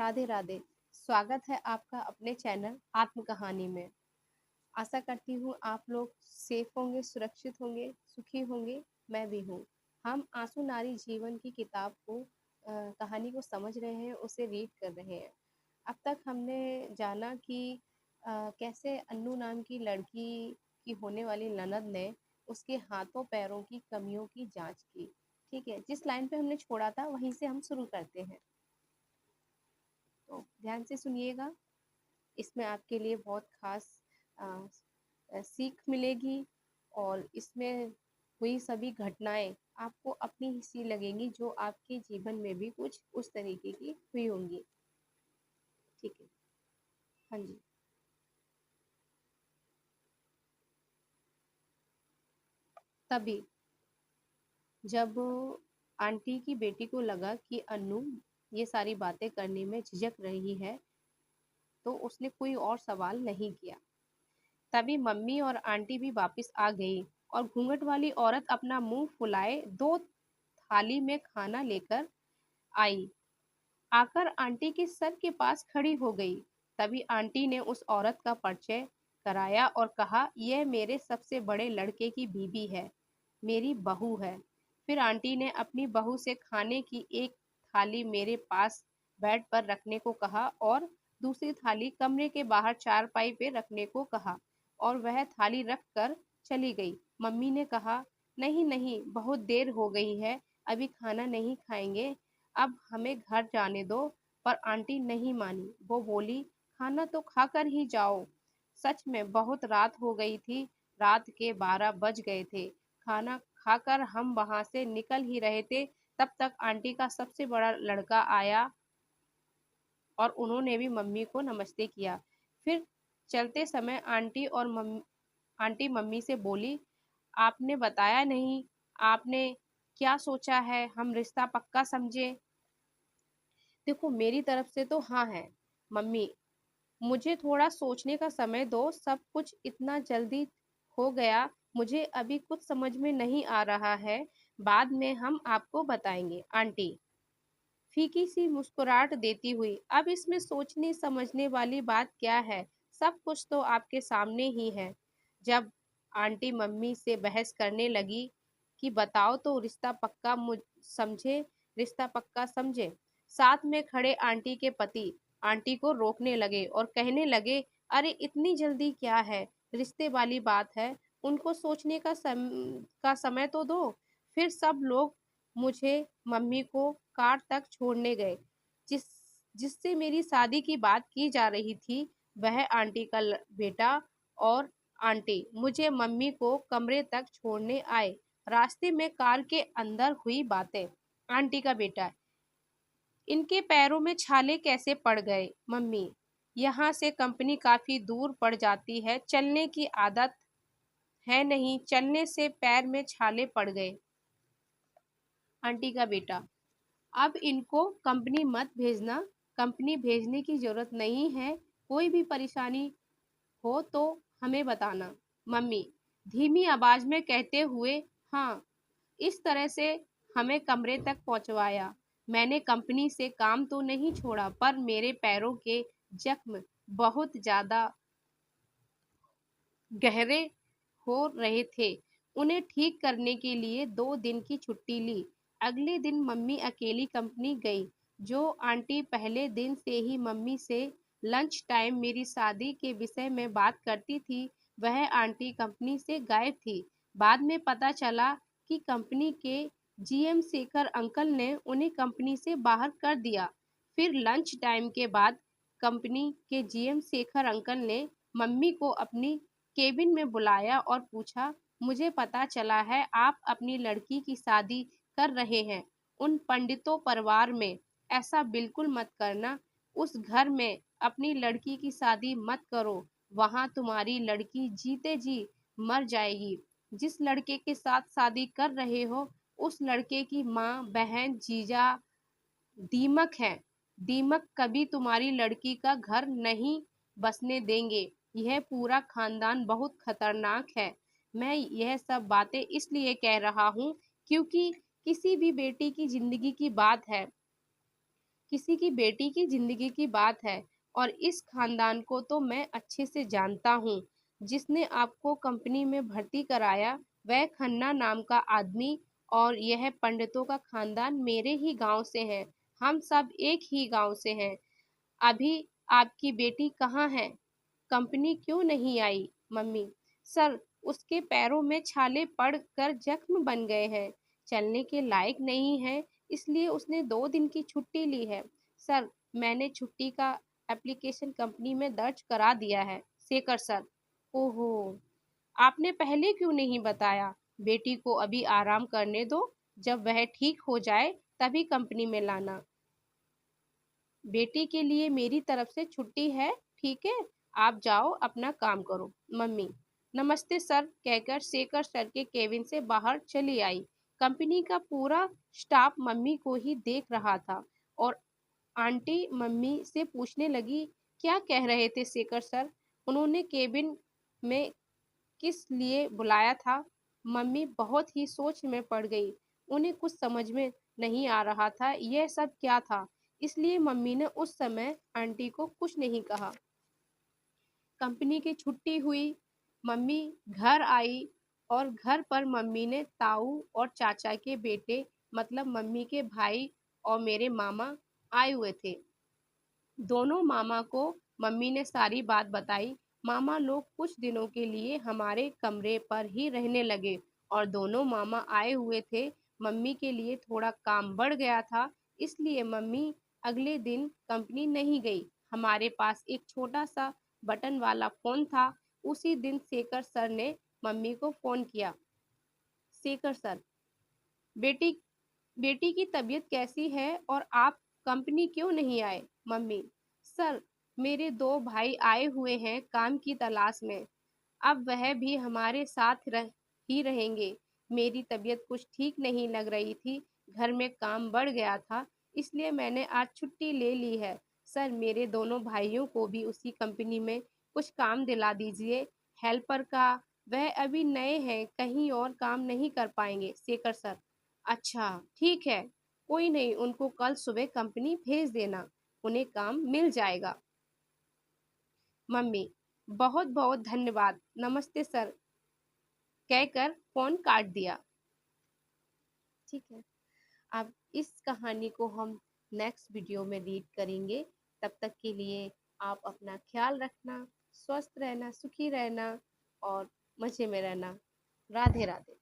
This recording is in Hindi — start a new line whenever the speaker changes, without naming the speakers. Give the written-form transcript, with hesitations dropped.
राधे राधे। स्वागत है आपका अपने चैनल आत्म कहानी में। आशा करती हूँ आप लोग सेफ होंगे, सुरक्षित होंगे, सुखी होंगे। मैं भी हूँ। हम आंसू नारी जीवन की किताब को कहानी को समझ रहे हैं, उसे रीड कर रहे हैं। अब तक हमने जाना कि कैसे अन्नू नाम की लड़की की होने वाली ननद ने उसके हाथों पैरों की कमियों की जांच की। ठीक है, जिस लाइन पे हमने छोड़ा था वहीं से हम शुरू करते हैं। तो ध्यान से सुनिएगा, इसमें आपके लिए बहुत खास अ, सीख मिलेगी और इसमें हुई सभी घटनाएं आपको अपनी ही सी लगेंगी, जो आपके जीवन में भी कुछ उस तरीके की हुई होंगी। ठीक है। हाँ जी। तभी जब आंटी की बेटी को लगा कि अन्नू ये सारी बातें करने में झिझक रही है, तो उसने कोई और सवाल नहीं किया। तभी मम्मी और आंटी भी वापस आ गई और घूंघट वाली औरत अपना मुंह फुलाए दो थाली में खाना लेकर आई। आकर आंटी के सर के पास खड़ी हो गई। तभी आंटी ने उस औरत का परिचय कराया और कहा, यह मेरे सबसे बड़े लड़के की बीवी है, मेरी बहू है। फिर आंटी ने अपनी बहू से खाने की एक थाली मेरे पास बेड पर रखने को कहा और दूसरी थाली कमरे के बाहर चारपाई पे रखने को कहा और वह थाली रख कर चली गई। मम्मी ने कहा, नहीं नहीं, बहुत देर हो गई है, अभी खाना नहीं खाएंगे, अब हमें घर जाने दो। पर आंटी नहीं मानी। वो बोली, खाना तो खाकर ही जाओ। सच में बहुत रात हो गई थी, रात के 12 बज गए थे। खाना खाकर हम वहां से निकल ही रहे थे, तब तक आंटी का सबसे बड़ा लड़का आया और उन्होंने भी मम्मी को नमस्ते किया। फिर चलते समय आंटी मम्मी से बोली, आपने बताया नहीं, आपने क्या सोचा है, हम रिश्ता पक्का समझे? देखो, मेरी तरफ से तो हाँ है मम्मी, मुझे थोड़ा सोचने का समय दो, सब कुछ इतना जल्दी हो गया, मुझे अभी कुछ समझ में नहीं आ रहा है, बाद में हम आपको बताएंगे। आंटी फीकी सी मुस्कुराहट देती हुई, अब इसमें सोचने समझने वाली बात क्या है, सब कुछ तो आपके सामने ही है। जब आंटी मम्मी से बहस करने लगी कि बताओ तो रिश्ता पक्का मुझ समझे, रिश्ता पक्का समझे, साथ में खड़े आंटी के पति आंटी को रोकने लगे और कहने लगे, अरे इतनी जल्दी क्या है, रिश्ते वाली बात है, उनको सोचने का समय तो दो। फिर सब लोग मुझे मम्मी को कार तक छोड़ने गए। जिस जिससे मेरी शादी की बात की जा रही थी, वह आंटी का बेटा, और आंटी मुझे मम्मी को कमरे तक छोड़ने आए। रास्ते में कार के अंदर हुई बातें। आंटी का बेटा, इनके पैरों में छाले कैसे पड़ गए मम्मी? यहाँ से कंपनी काफी दूर पड़ जाती है, चलने की आदत है नहीं, चलने से पैर में छाले पड़ गए। आंटी का बेटा, अब इनको कंपनी मत भेजना, कंपनी भेजने की जरूरत नहीं है, कोई भी परेशानी हो तो हमें बताना। मम्मी धीमी आवाज में कहते हुए, हाँ, इस तरह से हमें कमरे तक पहुंचवाया। मैंने कंपनी से काम तो नहीं छोड़ा, पर मेरे पैरों के जख्म बहुत ज्यादा गहरे हो रहे थे। उन्हें ठीक करने के लिए 2 दिन की छुट्टी ली। अगले दिन मम्मी अकेली कंपनी गई। जो आंटी पहले दिन से ही मम्मी से लंच टाइम मेरी शादी के विषय में बात करती थी, वह आंटी कंपनी से गायब थी। बाद में पता चला कि कंपनी के जीएम शेखर अंकल ने उन्हें कंपनी से बाहर कर दिया। फिर लंच टाइम के बाद कंपनी के जीएम शेखर अंकल ने मम्मी को अपनी केबिन में बुलाया और पूछा, मुझे पता चला है आप अपनी लड़की की शादी कर रहे हैं उन पंडितों परिवार में, ऐसा बिल्कुल मत करना, उस घर में अपनी लड़की की शादी मत करो, वहां तुम्हारी लड़की जीते जी मर जाएगी। जिस लड़के के साथ शादी कर रहे हो, उस लड़के की माँ, बहन, जीजा दीमक है। दीमक कभी तुम्हारी लड़की का घर नहीं बसने देंगे। यह पूरा खानदान बहुत खतरनाक है। मैं यह सब बातें इसलिए कह रहा हूँ क्योंकि किसी भी बेटी की जिंदगी की बात है। किसी की बेटी की जिंदगी की बात है और इस खानदान को तो मैं अच्छे से जानता हूँ। जिसने आपको कंपनी में भर्ती कराया वह खन्ना नाम का आदमी और यह पंडितों का खानदान मेरे ही गांव से है। हम सब एक ही गांव से हैं। अभी आपकी बेटी कहाँ है? कंपनी क्यों नहीं आई? मम्मी: सर, उसके पैरों में छाले पड़ कर जख्म बन गए हैं, चलने के लायक नहीं है, इसलिए उसने 2 दिन की छुट्टी ली है। सर, मैंने छुट्टी का एप्लीकेशन कंपनी में दर्ज करा दिया है। शेखर सर: ओहो, आपने पहले क्यों नहीं बताया? बेटी को अभी आराम करने दो, जब वह ठीक हो जाए तभी कंपनी में लाना। बेटी के लिए मेरी तरफ से छुट्टी है, ठीक है? आप जाओ अपना काम करो। मम्मी: नमस्ते सर कहकर शेखर सर के केबिन से बाहर चली आई। कंपनी का पूरा स्टाफ मम्मी को ही देख रहा था और आंटी मम्मी से पूछने लगी, क्या कह रहे थे शेखर सर? उन्होंने केबिन में किस लिए बुलाया था? मम्मी बहुत ही सोच में पड़ गई। उन्हें कुछ समझ में नहीं आ रहा था यह सब क्या था, इसलिए मम्मी ने उस समय आंटी को कुछ नहीं कहा। कंपनी की छुट्टी हुई, मम्मी घर आई और घर पर मम्मी ने ताऊ और चाचा के बेटे मतलब मम्मी के भाई और मेरे मामा आए हुए थे। दोनों मामा को मम्मी ने सारी बात बताई। मामा लोग कुछ दिनों के लिए हमारे कमरे पर ही रहने लगे और दोनों मामा आए हुए थे। मम्मी के लिए थोड़ा काम बढ़ गया था, इसलिए मम्मी अगले दिन कंपनी नहीं गई। हमारे पास एक छोटा सा बटन वाला फोन था। उसी दिन शेखर सर ने मम्मी को फोन किया। शेखर सर: बेटी बेटी की तबीयत कैसी है और आप कंपनी क्यों नहीं आए? मम्मी: सर, मेरे 2 भाई आए हुए हैं काम की तलाश में। अब वह भी हमारे साथ ही रहेंगे। मेरी तबीयत कुछ ठीक नहीं लग रही थी, घर में काम बढ़ गया था, इसलिए मैंने आज छुट्टी ले ली है। सर, मेरे दोनों भाइयों को भी उसी कंपनी में कुछ काम दिला दीजिए, हेल्पर का। वह अभी नए हैं, कहीं और काम नहीं कर पाएंगे। शेखर सर: अच्छा, ठीक है, कोई नहीं, उनको कल सुबह कंपनी भेज देना, उन्हें काम मिल जाएगा। मम्मी: बहुत बहुत धन्यवाद, नमस्ते सर कहकर फोन काट दिया। ठीक है, अब इस कहानी को हम नेक्स्ट वीडियो में रीड करेंगे। तब तक के लिए आप अपना ख्याल रखना, स्वस्थ रहना, सुखी रहना और मजे में रहना। राधे राधे।